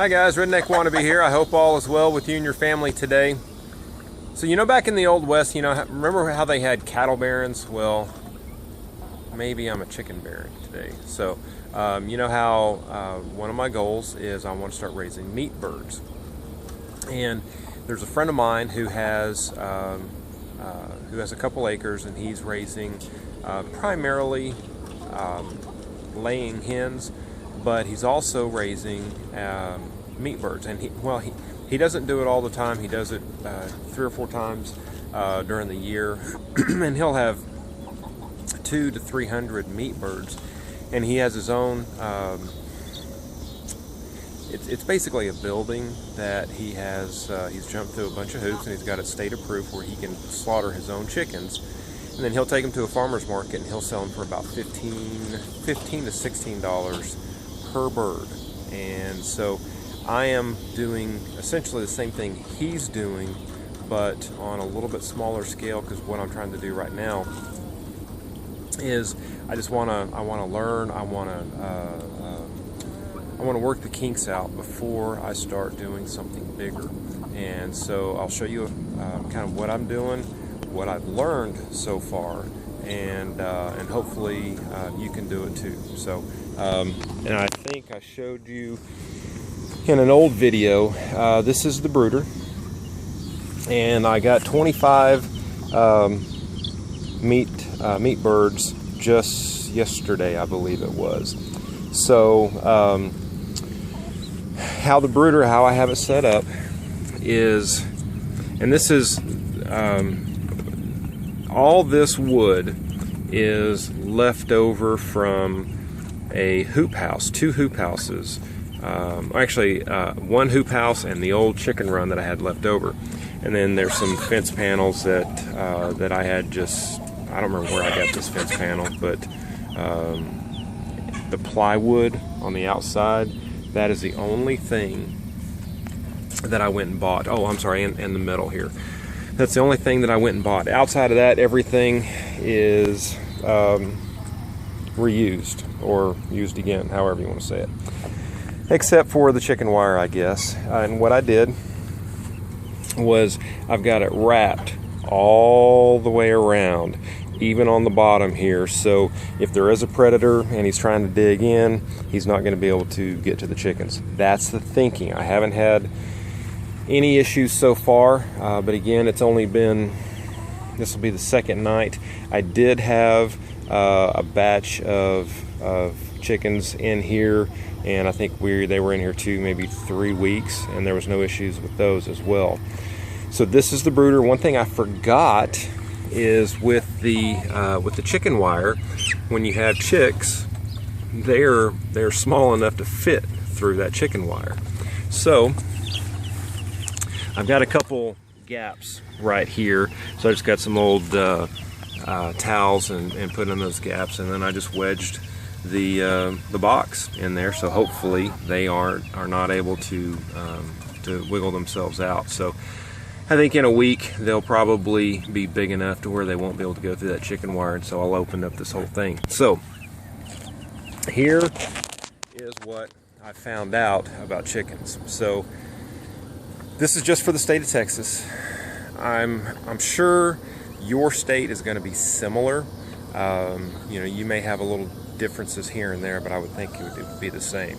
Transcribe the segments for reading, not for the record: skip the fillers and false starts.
Hi guys, Redneck Wannabe here. I hope all is well with you and your family today. So back in the Old West, remember how they had cattle barons? Well, maybe I'm a chicken baron today. So you know how one of my goals is I want to start raising meat birds. And there's a friend of mine who has a couple acres, and he's raising primarily laying hens, but he's also raising meat birds. And he doesn't do it all the time. He does it 3 or 4 times during the year, and he'll have 200 to 300 meat birds. And he has his own. It's basically a building that he has. He's jumped through a bunch of hoops, and he's got it state approved where he can slaughter his own chickens. And then he'll take them to a farmer's market, and he'll sell them for about $15 to $16 per bird. And so I am doing essentially the same thing he's doing, but on a little bit smaller scale, because what I'm trying to do right now is I want to learn. I want to work the kinks out before I start doing something bigger. And so I'll show you kind of what I'm doing, what I've learned so far, and hopefully you can do it too. So and I think I showed you in an old video, this is the brooder, and I got 25 meat birds just yesterday, I believe it was. So how I have it set up is, and this is all this wood is left over from a hoop house, 2 hoop houses. Actually, 1 hoop house and the old chicken run that I had left over. And then there's some fence panels that I had just, I don't remember where I got this fence panel, but the plywood on the outside, that is the only thing that I went and bought. Oh, I'm sorry, in the middle here. That's the only thing that I went and bought. Outside of that, everything is reused or used again, however you want to say it. Except for the chicken wire, I guess. And what I did was I've got it wrapped all the way around, even on the bottom here, so if there is a predator and he's trying to dig in, he's not going to be able to get to the chickens. That's the thinking. I haven't had any issues so far, but again, it's only been, this will be the second night. I did have a batch of chickens in here, and I think they were in here too, maybe 3 weeks, and there was no issues with those as well. So this is the brooder. One thing I forgot is with the chicken wire, when you have chicks, they're small enough to fit through that chicken wire. So I've got a couple gaps right here, so I just got some old towels and put in those gaps, and then I just wedged the box in there, so hopefully they are not able to wiggle themselves out. So I think in a week they'll probably be big enough to where they won't be able to go through that chicken wire, and so I'll open up this whole thing. So here is what I found out about chickens. So this is just for the state of Texas. I'm sure your state is going to be similar. You may have a little differences here and there, but I would think it would be the same.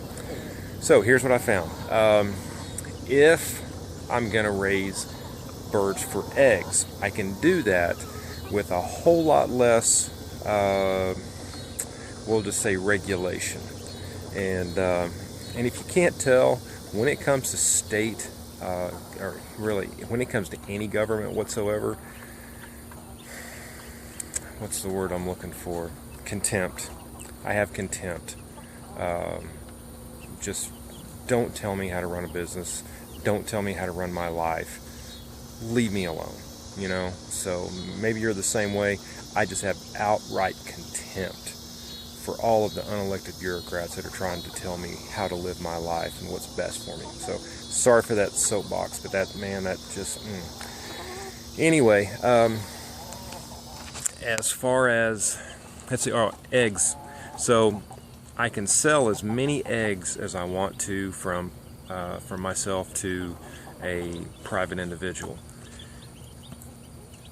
So here's what I found. If I'm going to raise birds for eggs, I can do that with a whole lot less, we'll just say, regulation. And if you can't tell, when it comes to state, or really when it comes to any government whatsoever, what's the word I'm looking for? Contempt. I have contempt. Just don't tell me how to run a business. Don't tell me how to run my life. Leave me alone, So maybe you're the same way. I just have outright contempt for all of the unelected bureaucrats that are trying to tell me how to live my life and what's best for me. So sorry for that soapbox, but that just... Anyway, as far as, let's see, eggs. So I can sell as many eggs as I want to from from myself to a private individual.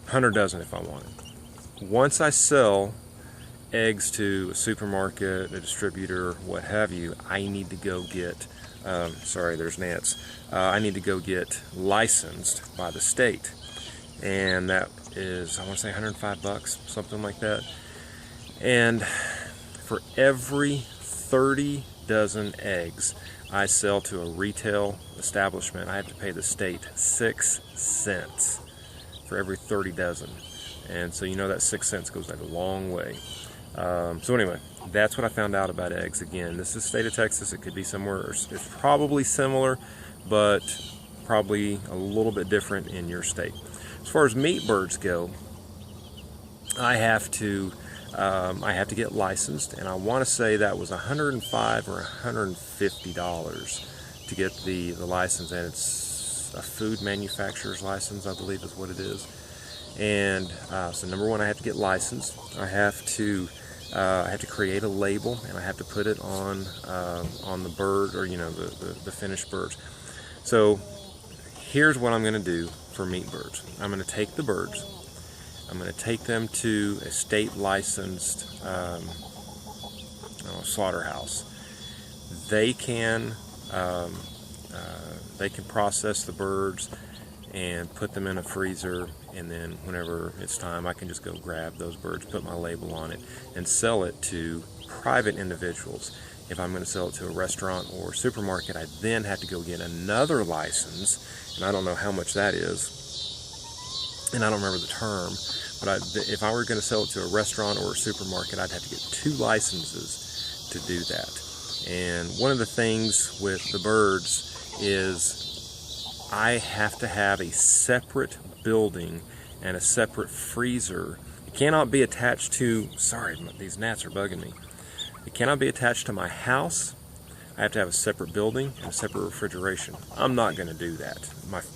100 dozen if I wanted. Once I sell eggs to a supermarket, a distributor, what have you, I need to go get, sorry, there's gnats. I need to go get licensed by the state. And that is, I want to say 105 bucks, something like that. And for every 30 dozen eggs I sell to a retail establishment, I have to pay the state 6 cents for every 30 dozen. And so you know that 6 cents goes a long way. So anyway, that's what I found out about eggs. Again, this is the state of Texas. It could be somewhere, it's probably similar, but probably a little bit different in your state. As far as meat birds go, I have to get licensed, and I want to say that was $105 or $150 to get the license, and it's a food manufacturer's license, I believe is what it is. And so number one, I have to get licensed. I have to create a label, and I have to put it on the bird, or the finished birds. So here's what I'm going to do for meat birds. I'm going to take the birds. I'm going to take them to a state licensed slaughterhouse. They can process the birds and put them in a freezer, and then whenever it's time, I can just go grab those birds, put my label on it, and sell it to private individuals. If I'm going to sell it to a restaurant or supermarket, I then have to go get another license, and I don't know how much that is, and I don't remember the term, but if I were going to sell it to a restaurant or a supermarket, I'd have to get 2 licenses to do that. And one of the things with the birds is I have to have a separate building and a separate freezer. It cannot be attached to, sorry, these gnats are bugging me. It cannot be attached to my house. I have to have a separate building and a separate refrigeration. I'm not going to do that.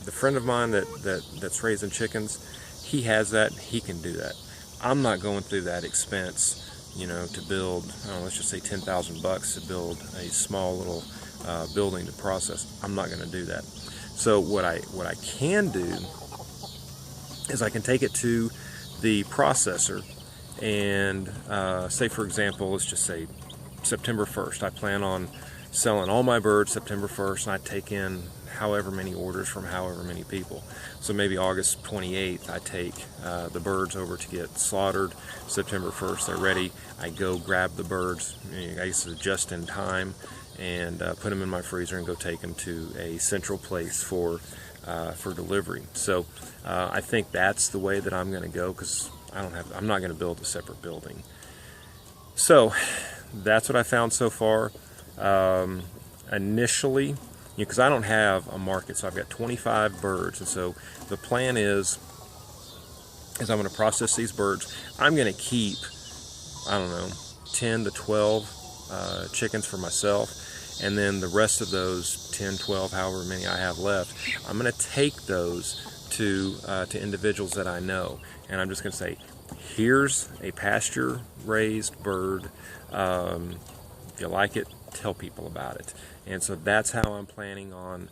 The friend of mine that's raising chickens, he has that. He can do that. I'm not going through that expense, to build, let's just say 10,000 bucks to build a small little building to process. I'm not going to do that. So what I can do is I can take it to the processor, and say, for example, let's just say September 1st. I plan on selling all my birds September 1st, and I take in however many orders from however many people. So maybe August 28th, I take the birds over to get slaughtered. September 1st, they're ready. I go grab the birds, I guess just in time, and put them in my freezer and go take them to a central place for delivery. So I think that's the way that I'm going to go, because I'm not going to build a separate building. So that's what I found so far. Initially, because I don't have a market, so I've got 25 birds, and so the plan is I'm going to process these birds. I'm going to keep, 10 to 12 chickens for myself, and then the rest of those 10, 12, however many I have left, I'm going to take those to individuals that I know, and I'm just going to say, here's a pasture-raised bird. If you like it, tell people about it. And so that's how I'm planning on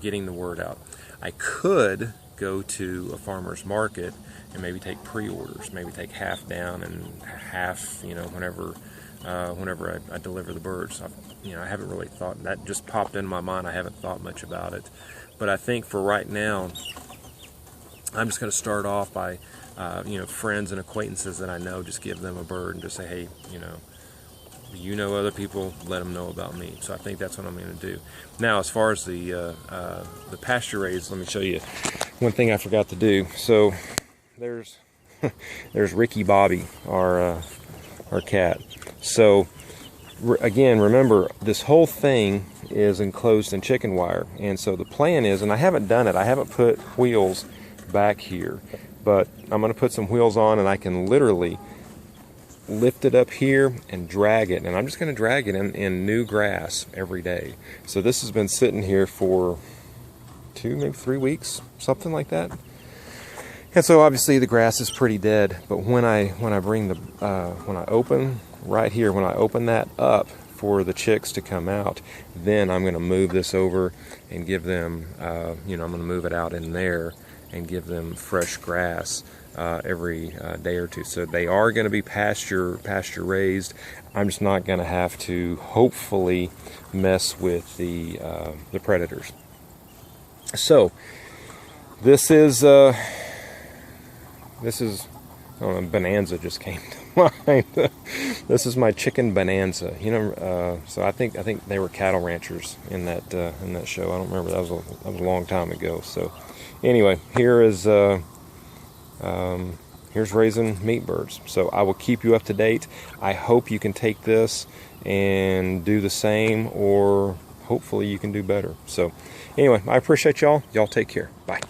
getting the word out. I could go to a farmer's market and maybe take pre-orders, maybe take half down and half, whenever I deliver the birds. I haven't really thought, that just popped in my mind. I haven't thought much about it. But I think for right now, I'm just going to start off by, friends and acquaintances that I know, just give them a bird and just say, hey, other people, let them know about me. So I think that's what I'm going to do. Now, as far as the pasture raised, let me show you one thing I forgot to do. So there's Ricky Bobby, our cat. So again, remember, this whole thing is enclosed in chicken wire, and so the plan is, and I haven't done it, I haven't put wheels back here, but I'm going to put some wheels on, and I can literally lift it up here and drag it, and I'm just going to drag it in new grass every day. So this has been sitting here for 2, maybe 3 weeks, something like that. And so obviously the grass is pretty dead, but when I bring when I open right here, when I open that up for the chicks to come out, then I'm going to move this over and give them, I'm going to move it out in there and give them fresh grass every day or two. So they are going to be pasture raised. I'm just not going to have to hopefully mess with the predators. So this is bonanza just came to mind. This is my chicken bonanza. So I think they were cattle ranchers in that show. I don't remember. That was a long time ago. So anyway, here's raising meat birds. So I will keep you up to date. I hope you can take this and do the same, or hopefully you can do better. So anyway, I appreciate y'all. Y'all take care. Bye.